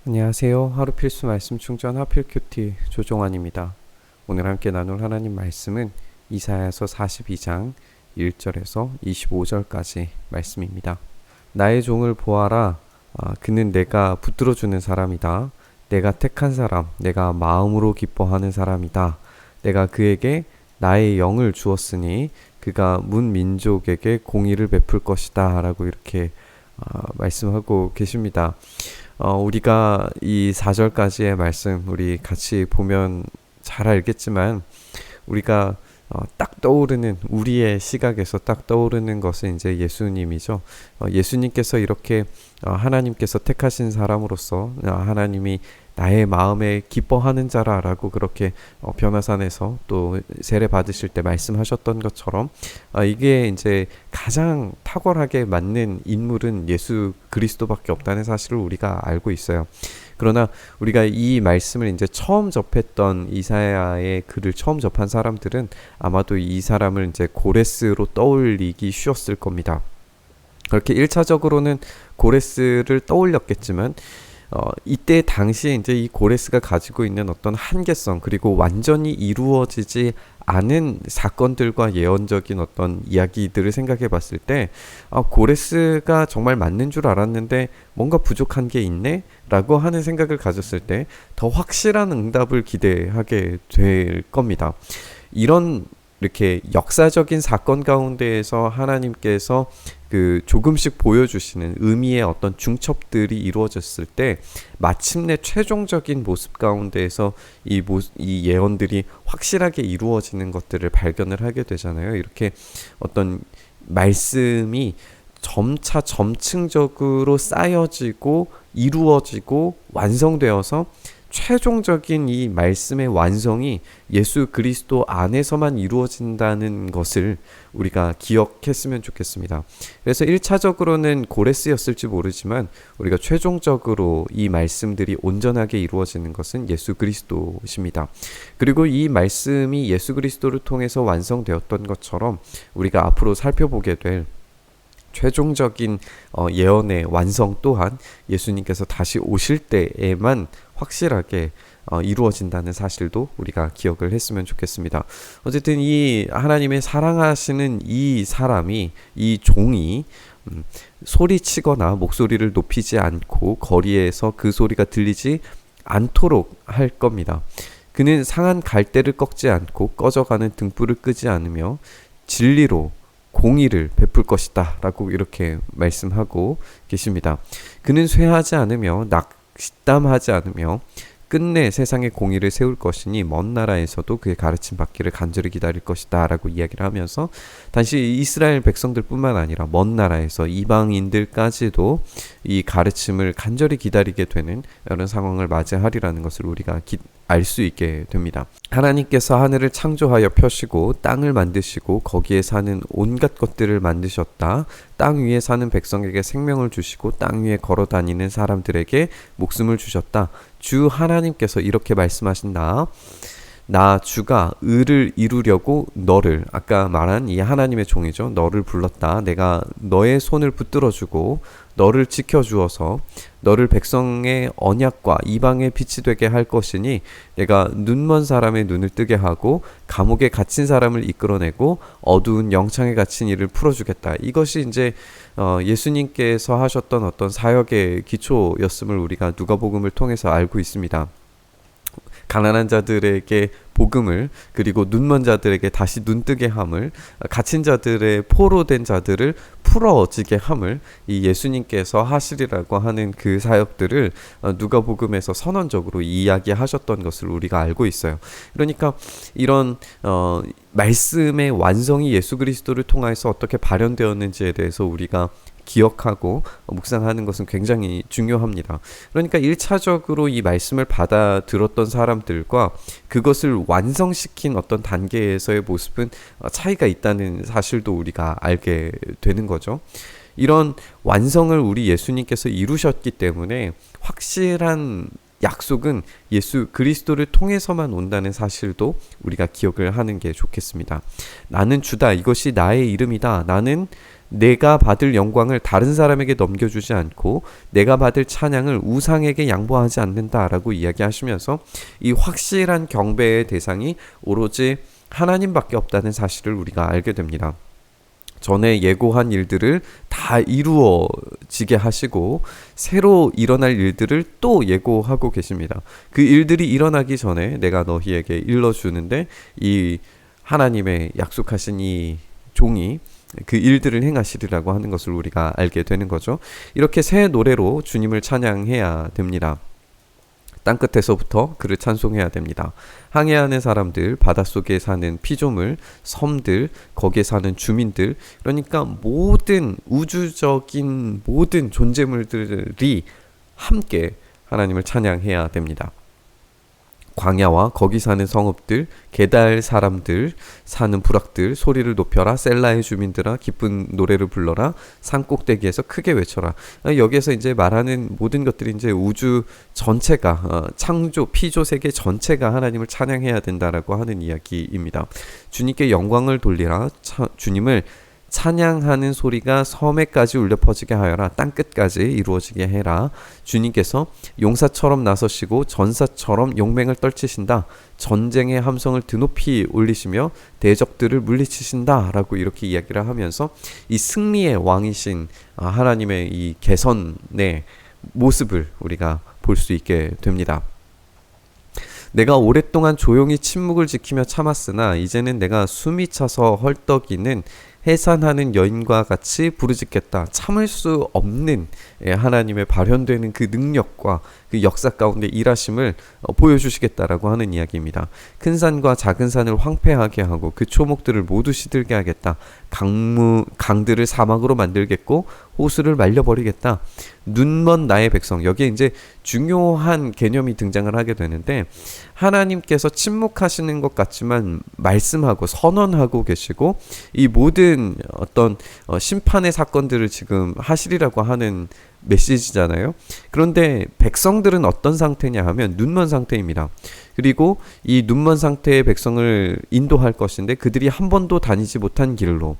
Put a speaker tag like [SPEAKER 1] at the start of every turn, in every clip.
[SPEAKER 1] 안녕하세요. 하루 필수 말씀 충전 하필 큐티 조종환입니다. 오늘 함께 나눌 하나님 말씀은 이사야서 42장 1절에서 25절까지 말씀입니다. 나의 종을 보아라. 그는 내가 붙들어주는 사람이다. 내가 택한 사람, 내가 마음으로 기뻐하는 사람이다. 내가 그에게 나의 영을 주었으니 그가 문 민족에게 공의를 베풀 것이다. 라고 이렇게 말씀하고 계십니다. 우리가 이 4절까지의 말씀 우리 같이 보면 잘 알겠지만 우리가 딱 떠오르는 우리의 시각에서 딱 떠오르는 것은 이제 예수님이죠. 예수님께서 이렇게 하나님께서 택하신 사람으로서 하나님이 나의 마음에 기뻐하는 자라라고 그렇게 변화산에서 또 세례 받으실 때 말씀하셨던 것처럼 이게 이제 가장 탁월하게 맞는 인물은 예수 그리스도밖에 없다는 사실을 우리가 알고 있어요. 그러나 우리가 이 말씀을 이제 처음 접했던 이사야의 글을 처음 접한 사람들은 아마도 이 사람을 이제 고레스로 떠올리기 쉬웠을 겁니다. 그렇게 1차적으로는 고레스를 떠올렸겠지만 이때 당시에 이제 이 고레스가 가지고 있는 어떤 한계성 그리고 완전히 이루어지지 않은 사건들과 예언적인 어떤 이야기들을 생각해 봤을 때 고레스가 정말 맞는 줄 알았는데 뭔가 부족한 게 있네? 라고 하는 생각을 가졌을 때 더 확실한 응답을 기대하게 될 겁니다. 이런 이렇게 역사적인 사건 가운데에서 하나님께서 그 조금씩 보여주시는 의미의 어떤 중첩들이 이루어졌을 때 마침내 최종적인 모습 가운데에서 이 예언들이 확실하게 이루어지는 것들을 발견을 하게 되잖아요. 이렇게 어떤 말씀이 점차 점층적으로 쌓여지고 이루어지고 완성되어서 최종적인 이 말씀의 완성이 예수 그리스도 안에서만 이루어진다는 것을 우리가 기억했으면 좋겠습니다. 그래서 1차적으로는 고레스였을지 모르지만 우리가 최종적으로 이 말씀들이 온전하게 이루어지는 것은 예수 그리스도십니다. 그리고 이 말씀이 예수 그리스도를 통해서 완성되었던 것처럼 우리가 앞으로 살펴보게 될 최종적인 예언의 완성 또한 예수님께서 다시 오실 때에만 확실하게 이루어진다는 사실도 우리가 기억을 했으면 좋겠습니다. 어쨌든 이 하나님의 사랑하시는 이 사람이 이 종이 소리치거나 목소리를 높이지 않고 거리에서 그 소리가 들리지 않도록 할 겁니다. 그는 상한 갈대를 꺾지 않고 꺼져가는 등불을 끄지 않으며 진리로 공의를 베풀 것이다 라고 이렇게 말씀하고 계십니다. 그는 쇠하지 않으며 낙담하지 않으며 끝내 세상의 공의를 세울 것이니 먼 나라에서도 그의 가르침 받기를 간절히 기다릴 것이다 라고 이야기를 하면서 단지 이스라엘 백성들 뿐만 아니라 먼 나라에서 이방인들까지도 이 가르침을 간절히 기다리게 되는 이런 상황을 맞이하리라는 것을 우리가 알 수 있게 됩니다. 하나님께서 하늘을 창조하여 펴시고 땅을 만드시고 거기에 사는 온갖 것들을 만드셨다. 땅 위에 사는 백성에게 생명을 주시고 땅 위에 걸어 다니는 사람들에게 목숨을 주셨다. 주 하나님께서 이렇게 말씀하신다. 나 주가 의를 이루려고 너를, 아까 말한 이 하나님의 종이죠, 너를 불렀다. 내가 너의 손을 붙들어주고 너를 지켜주어서 너를 백성의 언약과 이방의 빛이 되게 할 것이니 내가 눈먼 사람의 눈을 뜨게 하고 감옥에 갇힌 사람을 이끌어내고 어두운 영창에 갇힌 이를 풀어주겠다. 이것이 이제 예수님께서 하셨던 어떤 사역의 기초였음을 우리가 누가복음을 통해서 알고 있습니다. 가난한 자들에게 복음을, 그리고 눈먼 자들에게 다시 눈뜨게 함을, 갇힌 자들의 포로된 자들을 풀어지게 함을 이 예수님께서 하시리라고 하는 그 사역들을 누가복음에서 선언적으로 이야기하셨던 것을 우리가 알고 있어요. 그러니까 이런 말씀의 완성이 예수 그리스도를 통해서 어떻게 발현되었는지에 대해서 우리가 기억하고 묵상하는 것은 굉장히 중요합니다. 그러니까 1차적으로 이 말씀을 받아들었던 사람들과 그것을 완성시킨 어떤 단계에서의 모습은 차이가 있다는 사실도 우리가 알게 되는 거죠. 이런 완성을 우리 예수님께서 이루셨기 때문에 확실한 약속은 예수 그리스도를 통해서만 온다는 사실도 우리가 기억을 하는 게 좋겠습니다. 나는 주다. 이것이 나의 이름이다. 나는 내가 받을 영광을 다른 사람에게 넘겨주지 않고 내가 받을 찬양을 우상에게 양보하지 않는다라고 이야기하시면서 이 확실한 경배의 대상이 오로지 하나님밖에 없다는 사실을 우리가 알게 됩니다. 전에 예고한 일들을 다 이루어지게 하시고 새로 일어날 일들을 또 예고하고 계십니다. 그 일들이 일어나기 전에 내가 너희에게 일러주는데 이 하나님의 약속하신 이 종이 그 일들을 행하시리라고 하는 것을 우리가 알게 되는 거죠. 이렇게 새 노래로 주님을 찬양해야 됩니다. 땅끝에서부터 그를 찬송해야 됩니다. 항해하는 사람들, 바닷속에 사는 피조물, 섬들, 거기에 사는 주민들, 그러니까 모든 우주적인 모든 존재물들이 함께 하나님을 찬양해야 됩니다. 광야와 거기 사는 성읍들, 게달 사람들, 사는 부락들, 소리를 높여라. 셀라의 주민들아, 기쁜 노래를 불러라. 산 꼭대기에서 크게 외쳐라. 여기에서 이제 말하는 모든 것들이 이제 우주 전체가 창조, 피조 세계 전체가 하나님을 찬양해야 된다라고 하는 이야기입니다. 주님께 영광을 돌리라. 주님을 찬양하는 소리가 섬에까지 울려 퍼지게 하여라. 땅끝까지 이루어지게 해라. 주님께서 용사처럼 나서시고 전사처럼 용맹을 떨치신다. 전쟁의 함성을 드높이 올리시며 대적들을 물리치신다 라고 이렇게 이야기를 하면서 이 승리의 왕이신 하나님의 이 개선의 모습을 우리가 볼 수 있게 됩니다. 내가 오랫동안 조용히 침묵을 지키며 참았으나 이제는 내가 숨이 차서 헐떡이는 해산하는 여인과 같이 부르짖겠다. 참을 수 없는 하나님의 발현되는 그 능력과 그 역사 가운데 일하심을 보여주시겠다라고 하는 이야기입니다. 큰 산과 작은 산을 황폐하게 하고 그 초목들을 모두 시들게 하겠다. 강들을 사막으로 만들겠고 호수를 말려버리겠다. 눈먼 나의 백성. 여기에 이제 중요한 개념이 등장을 하게 되는데 하나님께서 침묵하시는 것 같지만 말씀하고 선언하고 계시고 이 모든 어떤 심판의 사건들을 지금 하시리라고 하는 메시지잖아요. 그런데 백성들은 어떤 상태냐 하면 눈먼 상태입니다. 그리고 이 눈먼 상태의 백성을 인도할 것인데 그들이 한 번도 다니지 못한 길로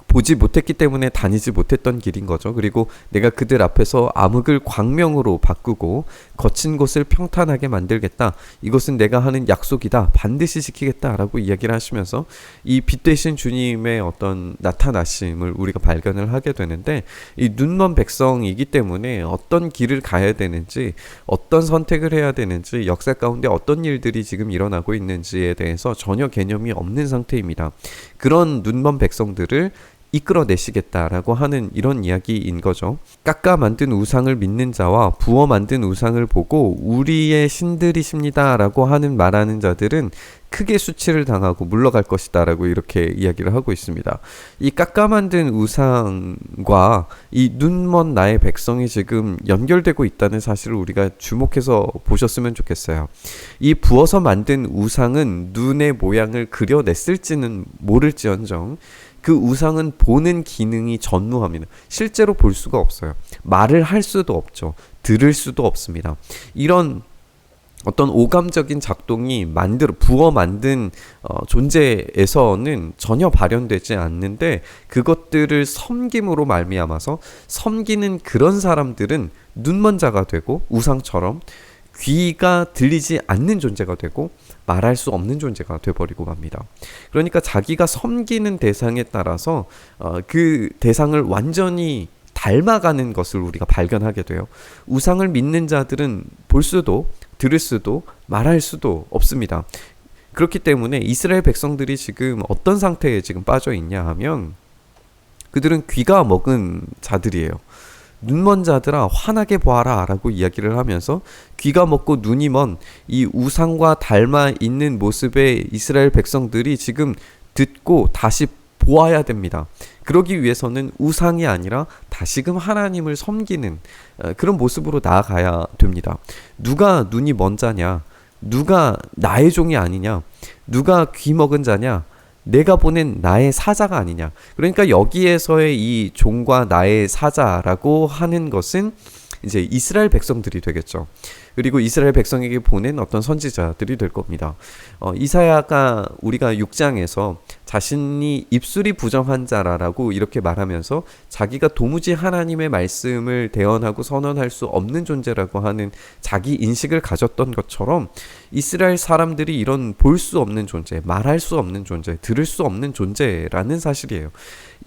[SPEAKER 1] 보지 못했기 때문에 다니지 못했던 길인 거죠. 그리고 내가 그들 앞에서 암흑을 광명으로 바꾸고 거친 곳을 평탄하게 만들겠다. 이것은 내가 하는 약속이다. 반드시 지키겠다라고 이야기를 하시면서 이 빛 되신 주님의 어떤 나타나심을 우리가 발견을 하게 되는데 이 눈먼 백성이기 때문에 어떤 길을 가야 되는지 어떤 선택을 해야 되는지 역사 가운데 어떤 일들이 지금 일어나고 있는지에 대해서 전혀 개념이 없는 상태입니다. 그런 눈먼 백성들을 이끌어내시겠다라고 하는 이런 이야기인 거죠. 깎아 만든 우상을 믿는 자와 부어 만든 우상을 보고 우리의 신들이십니다 라고 하는 말하는 자들은 크게 수치를 당하고 물러갈 것이다 라고 이렇게 이야기를 하고 있습니다. 이 깎아 만든 우상과 이 눈먼 나의 백성이 지금 연결되고 있다는 사실을 우리가 주목해서 보셨으면 좋겠어요. 이 부어서 만든 우상은 눈의 모양을 그려냈을지는 모를지언정 그 우상은 보는 기능이 전무합니다. 실제로 볼 수가 없어요. 말을 할 수도 없죠. 들을 수도 없습니다. 이런 어떤 오감적인 작동이 부어 만든 존재에서는 전혀 발현되지 않는데 그것들을 섬김으로 말미암아서 섬기는 그런 사람들은 눈먼 자가 되고 우상처럼 귀가 들리지 않는 존재가 되고 말할 수 없는 존재가 돼버리고 맙니다. 그러니까 자기가 섬기는 대상에 따라서 그 대상을 완전히 닮아가는 것을 우리가 발견하게 돼요. 우상을 믿는 자들은 볼 수도 들을 수도 말할 수도 없습니다. 그렇기 때문에 이스라엘 백성들이 지금 어떤 상태에 지금 빠져 있냐 하면 그들은 귀가 먹은 자들이에요. 눈먼 자들아 환하게 보아라 라고 이야기를 하면서 귀가 먹고 눈이 먼 이 우상과 닮아 있는 모습의 이스라엘 백성들이 지금 듣고 다시 보아야 됩니다. 그러기 위해서는 우상이 아니라 다시금 하나님을 섬기는 그런 모습으로 나아가야 됩니다. 누가 눈이 먼 자냐? 누가 나의 종이 아니냐? 누가 귀 먹은 자냐? 내가 보낸 나의 사자가 아니냐. 그러니까 여기에서의 이 종과 나의 사자라고 하는 것은 이제 이스라엘 백성들이 되겠죠. 그리고 이스라엘 백성에게 보낸 어떤 선지자들이 될 겁니다. 이사야가 우리가 6장에서 자신이 입술이 부정한 자라라고 이렇게 말하면서 자기가 도무지 하나님의 말씀을 대언하고 선언할 수 없는 존재라고 하는 자기 인식을 가졌던 것처럼 이스라엘 사람들이 이런 볼 수 없는 존재, 말할 수 없는 존재, 들을 수 없는 존재라는 사실이에요.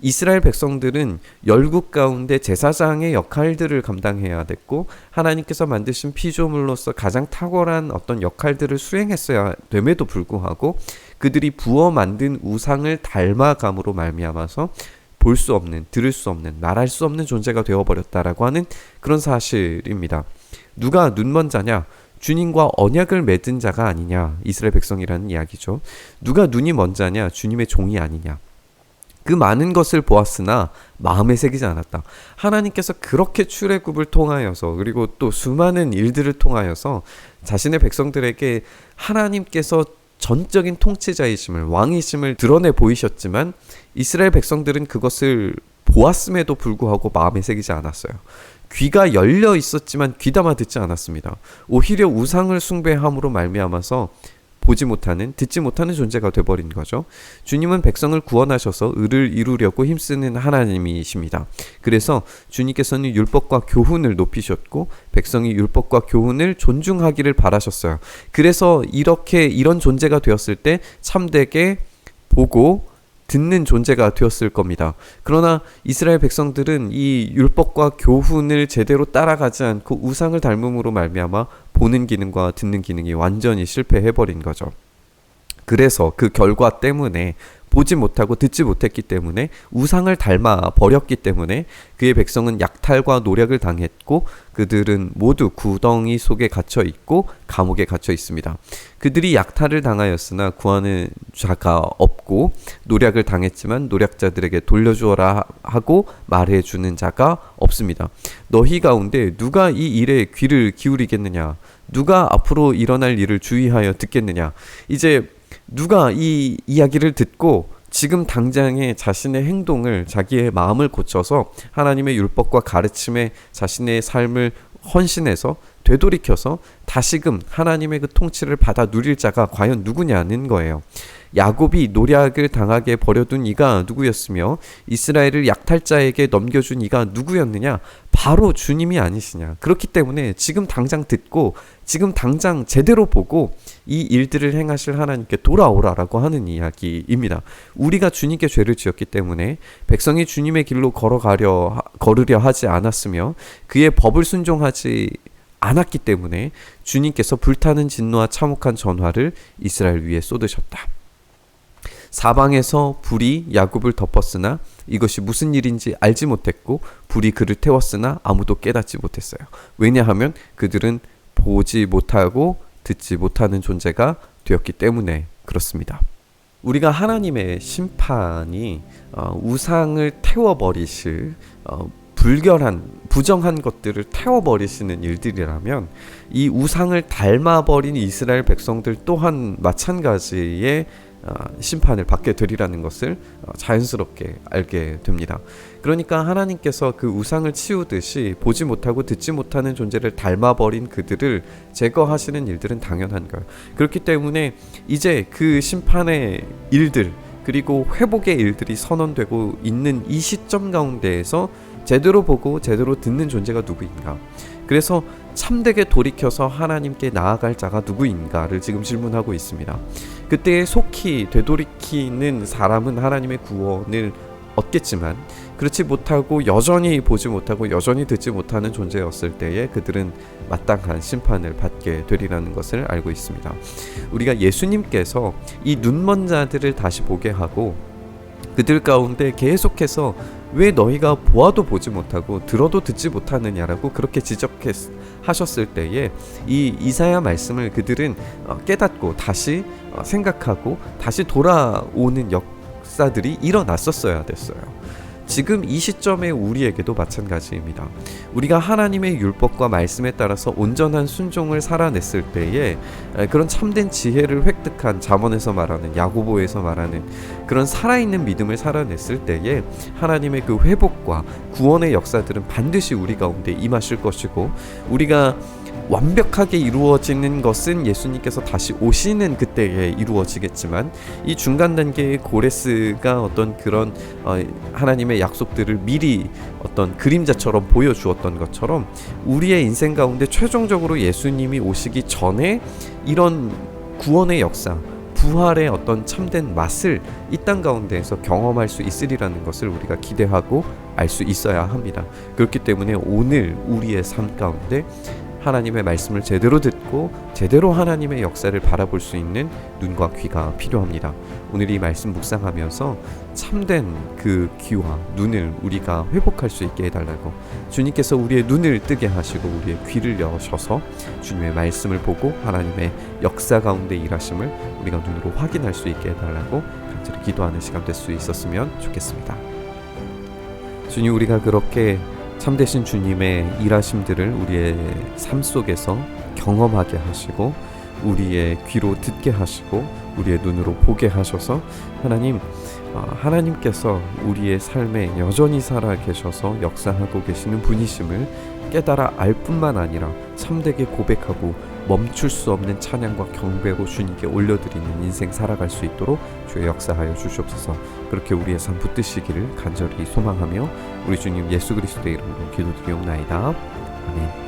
[SPEAKER 1] 이스라엘 백성들은 열국 가운데 제사장의 역할들을 감당해야 됐고 하나님께서 만드신 피조물로서 가장 탁월한 어떤 역할들을 수행했어야 됨에도 불구하고 그들이 부어 만든 우상을 닮아감으로 말미암아서 볼 수 없는, 들을 수 없는, 말할 수 없는 존재가 되어버렸다라고 하는 그런 사실입니다. 누가 눈먼 자냐? 주님과 언약을 맺은 자가 아니냐? 이스라엘 백성이라는 이야기죠. 누가 눈이 먼 자냐? 주님의 종이 아니냐? 그 많은 것을 보았으나 마음에 새기지 않았다. 하나님께서 그렇게 출애굽을 통하여서 그리고 또 수많은 일들을 통하여서 자신의 백성들에게 하나님께서 전적인 통치자이심을, 왕이심을 드러내 보이셨지만 이스라엘 백성들은 그것을 보았음에도 불구하고 마음에 새기지 않았어요. 귀가 열려 있었지만 귀담아 듣지 않았습니다. 오히려 우상을 숭배함으로 말미암아서 보지 못하는, 듣지 못하는 존재가 되어버린 거죠. 주님은 백성을 구원하셔서 의를 이루려고 힘쓰는 하나님이십니다. 그래서 주님께서는 율법과 교훈을 높이셨고 백성이 율법과 교훈을 존중하기를 바라셨어요. 그래서 이런 존재가 되었을 때 참되게 보고 듣는 존재가 되었을 겁니다. 그러나 이스라엘 백성들은 이 율법과 교훈을 제대로 따라가지 않고 우상을 닮음으로 말미암아 보는 기능과 듣는 기능이 완전히 실패해버린 거죠. 그래서 그 결과 때문에 보지 못하고 듣지 못했기 때문에 우상을 닮아 버렸기 때문에 그의 백성은 약탈과 노략을 당했고 그들은 모두 구덩이 속에 갇혀 있고 감옥에 갇혀 있습니다. 그들이 약탈을 당하였으나 구하는 자가 없고 노략을 당했지만 노략자들에게 돌려주어라 하고 말해주는 자가 없습니다. 너희 가운데 누가 이 일에 귀를 기울이겠느냐? 누가 앞으로 일어날 일을 주의하여 듣겠느냐? 이제 누가 이 이야기를 듣고 지금 당장에 자신의 행동을, 자기의 마음을 고쳐서 하나님의 율법과 가르침에 자신의 삶을 헌신해서 되돌이켜서 다시금 하나님의 그 통치를 받아 누릴 자가 과연 누구냐는 거예요. 야곱이 노략을 당하게 버려둔 이가 누구였으며 이스라엘을 약탈자에게 넘겨준 이가 누구였느냐? 바로 주님이 아니시냐. 그렇기 때문에 지금 당장 듣고 지금 당장 제대로 보고 이 일들을 행하실 하나님께 돌아오라라고 하는 이야기입니다. 우리가 주님께 죄를 지었기 때문에 백성이 주님의 길로 걸으려 하지 않았으며 그의 법을 순종하지 않았기 때문에 주님께서 불타는 진노와 참혹한 전화를 이스라엘 위에 쏟으셨다. 사방에서 불이 야곱을 덮었으나 이것이 무슨 일인지 알지 못했고 불이 그를 태웠으나 아무도 깨닫지 못했어요. 왜냐하면 그들은 보지 못하고 듣지 못하는 존재가 되었기 때문에 그렇습니다. 우리가 하나님의 심판이 우상을 태워버리실 부정한 것들을 태워버리시는 일들이라면 이 우상을 닮아버린 이스라엘 백성들 또한 마찬가지의 심판을 받게 되리라는 것을 자연스럽게 알게 됩니다. 그러니까 하나님께서 그 우상을 치우듯이 보지 못하고 듣지 못하는 존재를 닮아버린 그들을 제거하시는 일들은 당연한 거예요. 그렇기 때문에 이제 그 심판의 일들 그리고 회복의 일들이 선언되고 있는 이 시점 가운데에서 제대로 보고 제대로 듣는 존재가 누구인가? 그래서 참되게 돌이켜서 하나님께 나아갈 자가 누구인가를 지금 질문하고 있습니다. 그때 속히 되돌이키는 사람은 하나님의 구원을 얻겠지만 그렇지 못하고 여전히 보지 못하고 여전히 듣지 못하는 존재였을 때에 그들은 마땅한 심판을 받게 되리라는 것을 알고 있습니다. 우리가 예수님께서 이 눈먼 자들을 다시 보게 하고 그들 가운데 계속해서 왜 너희가 보아도 보지 못하고 들어도 듣지 못하느냐라고 그렇게 지적하셨을 때에 이 이사야 말씀을 그들은 깨닫고 다시 생각하고 다시 돌아오는 역사들이 일어났었어야 됐어요. 지금 이 시점의 우리에게도 마찬가지입니다. 우리가 하나님의 율법과 말씀에 따라서 온전한 순종을 살아냈을 때에 그런 참된 지혜를 획득한 잠언에서 말하는, 야고보에서 말하는 그런 살아있는 믿음을 살아냈을 때에 하나님의 그 회복과 구원의 역사들은 반드시 우리 가운데 임하실 것이고, 우리가 완벽하게 이루어지는 것은 예수님께서 다시 오시는 그때에 이루어지겠지만, 이 중간 단계의 고레스가 어떤 그런 하나님의 약속들을 미리 어떤 그림자처럼 보여주었던 것처럼, 우리의 인생 가운데 최종적으로 예수님이 오시기 전에 이런 구원의 역사, 부활의 어떤 참된 맛을 이 땅 가운데에서 경험할 수 있으리라는 것을 우리가 기대하고 알 수 있어야 합니다. 그렇기 때문에 오늘 우리의 삶 가운데 하나님의 말씀을 제대로 듣고 제대로 하나님의 역사를 바라볼 수 있는 눈과 귀가 필요합니다. 오늘 이 말씀 묵상하면서 참된 그 귀와 눈을 우리가 회복할 수 있게 해달라고, 주님께서 우리의 눈을 뜨게 하시고 우리의 귀를 여셔서 주님의 말씀을 보고 하나님의 역사 가운데 일하심을 우리가 눈으로 확인할 수 있게 해달라고 간절히 기도하는 시간 될 수 있었으면 좋겠습니다. 주님, 우리가 그렇게 참되신 주님의 일하심들을 우리의 삶 속에서 경험하게 하시고 우리의 귀로 듣게 하시고 우리의 눈으로 보게 하셔서 하나님께서 우리의 삶에 여전히 살아 계셔서 역사하고 계시는 분이심을 깨달아 알 뿐만 아니라 참되게 고백하고 멈출 수 없는 찬양과 경배로 주님께 올려드리는 인생 살아갈 수 있도록 주의 역사하여 주시옵소서. 그렇게 우리의 삶 붙드시기를 간절히 소망하며 우리 주님 예수 그리스도의 이름으로 기도드리옵나이다. 아멘.